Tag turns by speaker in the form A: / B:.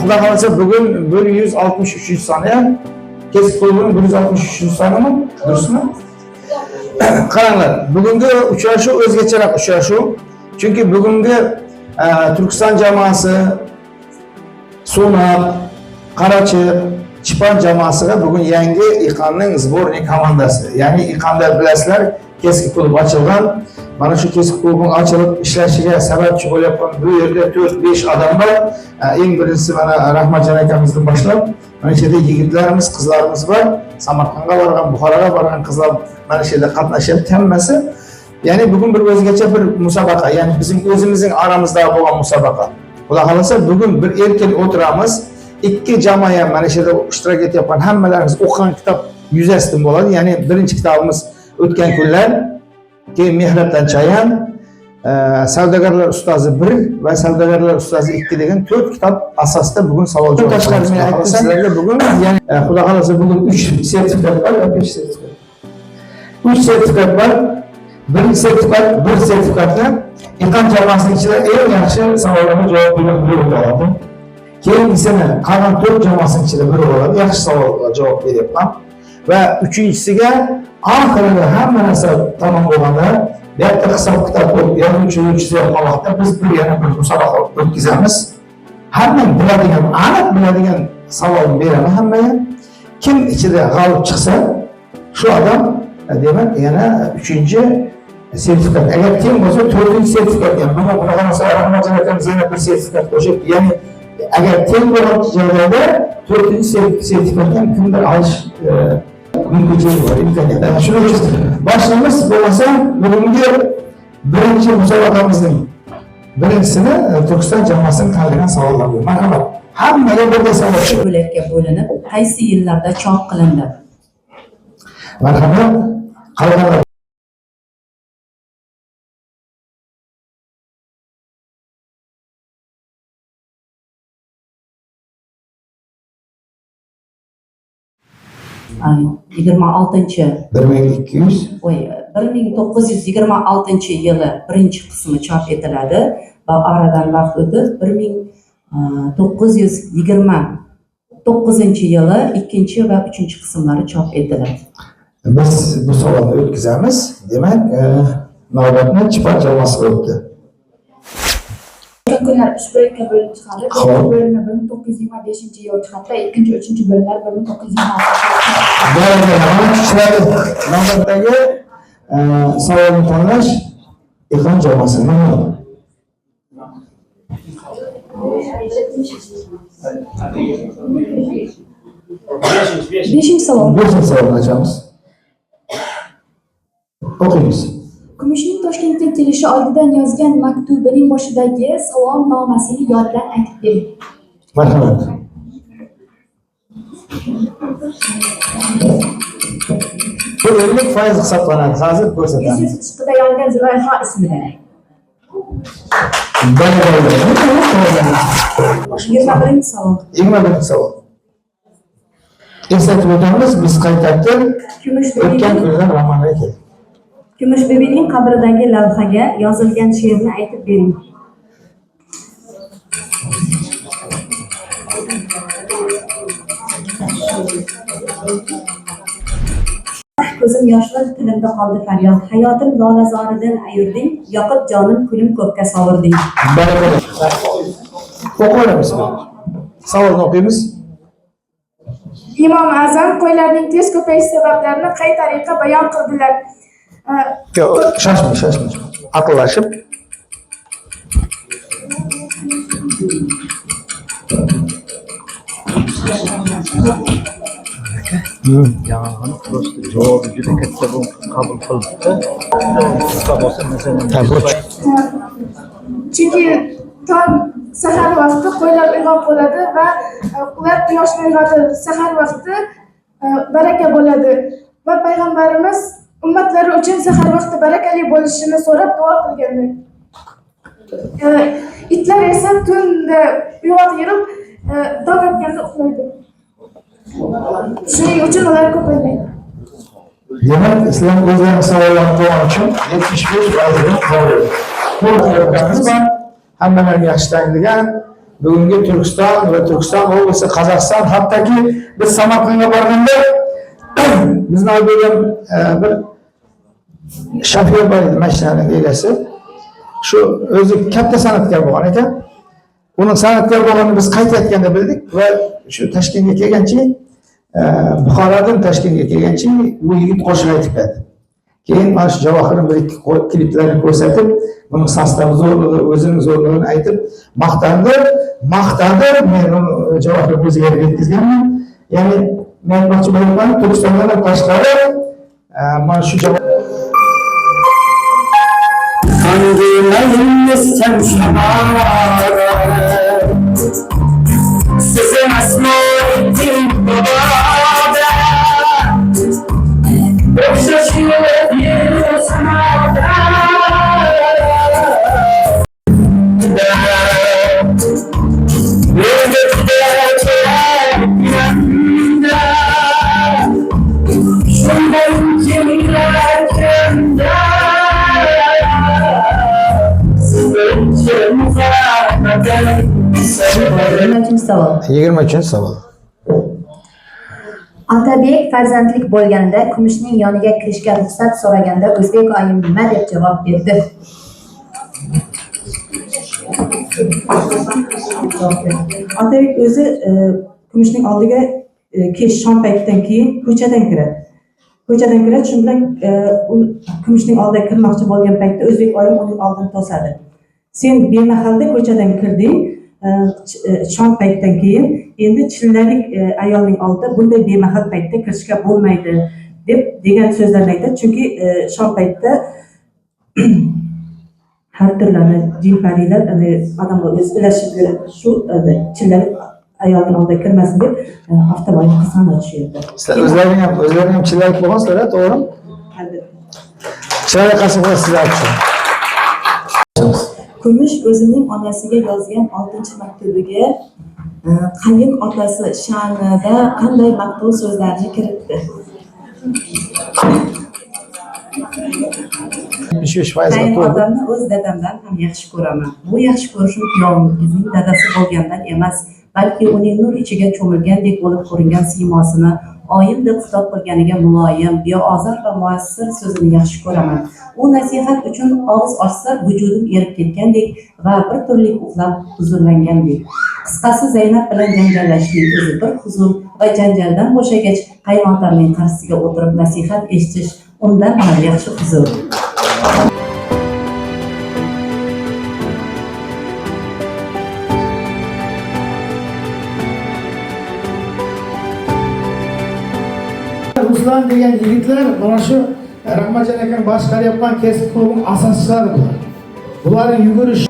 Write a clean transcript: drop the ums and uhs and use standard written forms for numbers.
A: Xudo xolasa bugun 163 soni, kesib qo'yilgan 163 sonimi? Durustmi? Qaranglar, bugungi uchrashuv o'zgacharoq uchrashuv. Chunki bugungi Turkiston jamoasi, So'naq, Qarachiq, Chipon jamoasiga bugun yangi Iqonning sborniy komandasi. Ya'ni Iqonda bilasizlar, kesik klub ochilgan. Mana shu kesik klubning ochilib ishlashiga sababchi bo'layotgan bu yerda 4-5 odam bor. Eng birinchisi mana Rahmatjon akamizdan boshlab, mana shu yerda yigitlarimiz, qizlarimiz bor. Samarqandga borgan, Buxoroga borgan qizlar mana shu yerda qatnashyapti hammasi. Ya'ni bugun bir o'zgacha bir musobaqa, ya'ni bizim o'zimizning aramizda bo'lgan musobaqa. Xudo xolasa bugun bir erkin o'tiramiz. Ikki jamoa mana shu yerda ishtirok etyapman. Hammalarimiz o'qigan kitob yuzasidan bo'ladi. Ya'ni birinchi kitobimiz o'tgan kunlar, keyin Mehrobdan Chayan, Savdogarlar ustozi 1 va Savdogarlar ustozi 2 degan 4 kitob asosida bugun savol javob tashqari men aytdim sizlarga bugun, ya'ni Xudo xolasa bugun 3 sertifikat bor, 5 sertifikat. 3 sertifikat bor. Birinchi sertifikat, bir sertifikatni Iqon jamoasining ichida eng yaxshi savollarga javob bergan biri bo'ladi. Keyingisini qolgan 4 jamoasining ichida biri bo'ladi. Yaxshi savolga javob beryapman. Va uchinchisiga oxirida hamma narsa tamom bo'lganda, bitta hisob kitob yozuvchi yo'qolgan vaqtda biz bir yana bir musobaqa o'tkazamiz. Hamma biladigan, aniq biladigan savolni beraman hammaga. Kim ichida g'olib chiqsa, shu odam demak yana 3-chi sertifikat. Agar teng bo'lsa 4-chi sertifikat ham. Buni qarasa Rahmatjon akamiz yana bir sertifikat qo'shib, ya'ni agar teng bo'lgan joylarda 4-chi sertifikatni kimdir olish mumkinligi bor, imkoniyat. Shuning uchun boshlaymiz. Bo'lmasa bugungi birinchi musobaqamizning birinchisini Turkiston jamoasining tanlagan savollari bor. Marhamat. Hammaga birday savol shu
B: bo'lakka bo'linib, qaysi yillarda chop qilindi?
A: Marhamat. Qolganlar
B: yigirma 1926 yili birinchi qismi chop etiladi va oradan vaqt o'tib 1929 yili ikkinchi va uchinchi qismlari chop etiladi.
A: Biz bu savolni o'tkazamiz. Demak, navbatni Chipon jamoasiga o'tdi.
C: Kunlar 3 bo'limga bo'linib chiqadi. Birinchi bo'limni 1925-yil chiqadi, ikkinchi, uchinchi bo'limlar 1926.
A: Navbatdagi savolni tanlash Iqon jamoasi.
C: Beshinchi savol.
A: Beshinchi savolni ochamiz. O'qiymiz.
C: Kumushning Toshkentga kelishi oldidan yozgan maktubining boshidagi salomnomasini yoddan aytib bering.
A: Marhamat. Bu 50% hisoblanadi. Hozir ko'rsatamiz.
C: Yusuf chiqida yongan Zulayho ismidan. 21 savol.
A: 21 savol. Eslatib o'tamiz, biz qaytadan o'tgan kunlar romanga keldik.
C: Kumushbebining qabridagi lavhaga yozilgan she'rni aytib bering. Ko'zim yoshlar tilimda qoldi faryod. Hayotim lolazoridan ayurding, yoqib jonim kulim ko'kka sovirding.
A: O'qiymiz. Savolni o'qiymiz.
C: Imom Azam qo'ylarning tez ko'payish sabablarini qay tariqa bayon qildilar?
A: Yo'q, shoshma. Aqllashib.
D: Yang'in prosta javobi juda katta qabul qilibdi.
C: Chunki tong sahar vaqti qo'ylar uyg'oq bo'ladi va ular quyoshni uyg'otadi. Sahar vaqti baraka bo'ladi va payg'ambarimiz ummatlari uchun sahar vaqti barakali bo'lishini so'rab duo qilganlar. Itlar esa tunda uyg'oq yurib dong otganda uxlaydi. Shuning uchun ular ko'paymaydi.
A: Demak, islom o'zlarining savollarini qo'ygan uchun 75% qabul. Bu hammalarga yaxshi tanilgan bugungi Turkiston va Turkiston облысы, Qozog'iston, hattoki biz Samarqandga borganda bizni olib bo'lgan bir shofyor bor edi, mashinaning egasi. Shu o'zi katta san'atkor bo'lgan ekan. Uning san'atkor bo'lganini biz qaytayotganda bildik va shu Toshkentga kelgancha, Buxorodan Toshkentga kelgancha bu yigit qo'shiq aytib berdi. Keyin mana shu Javohirning bir ikki kliplarini ko'rsatib, buning sostav zo'rligi, o'zining zo'rligini aytib maqtandi. Men uni Javohir o'ziga yetkazganman. Ya'ni men aytmoqchi bo'lyapman, Turkistondan tashqari mana shu
E: sizin asmaettin babada Okşaşıyor bir sanada Yönetimde yanında Şundan kimler kenda Sizin cemzanadan
B: 20-savol.
A: 23-savol.
F: Otabek farzandlik bo'lganida Kumushning yoniga kirishga ruxsat so'raganda O'zbek oyim nima deb javob berdi?
G: Otabek o'zi Kumushning oldiga kech shom paytidan keyin ko'chadan kiradi. Shu bilan Kumushning oldiga kirmoqchi bo'lgan paytda O'zbek oyim uning oldini to'sadi. Sen bemahalda ko'chadan kirding, shom paytdan keyin endi chillalik ayolning oldida bunday bemahal paytda kirishga bo'lmaydi degan so'zlarni aytadi. Chunki shom paytda har turli jinparilar odamga o'z ulashib shu chillalik ayolning oldiga kirmasin deb avtomobil qismini ochishyapti.
A: Sizlar o'zlaring ham chillalik bo'lgansizlar, to'g'rimi?
G: Albatta.
A: Chillalik qasam sizlar uchun.
B: Kumush o'zining onasiga yozgan 6-maktubiga qayin otasi sha'nida qanday maqtov so'zlarni kiritdi?
A: 75%
B: Qayin
A: to'g'ri.
B: otamni o'z dadamdan ham yaxshi ko'raman. Bu yaxshi ko'rishim kuyovimizning dadasi bo'lgandan emas, balki uning nur ichiga cho'milgandek bo'lib ko'ringan siymosini oyim deb xitob qilganiga muloyim, beozor va muassir so'zini yaxshi ko'raman. U nasihat uchun og'iz ochsa vujudim erib ketgandek va bir turli uxlab huzurlangandek. Qisqasi Zaynab bilan janjallashning o'zi bir huzur va janjaldan bo'shagach qaynonamning qarshisiga o'tirib nasihat eshitish undan ham yaxshi huzur.
A: Ruslan degan yigitlar mana shu Rahmatjon akam boshqarayotgan kesib klubining asoschilari bular. Bularning yugurish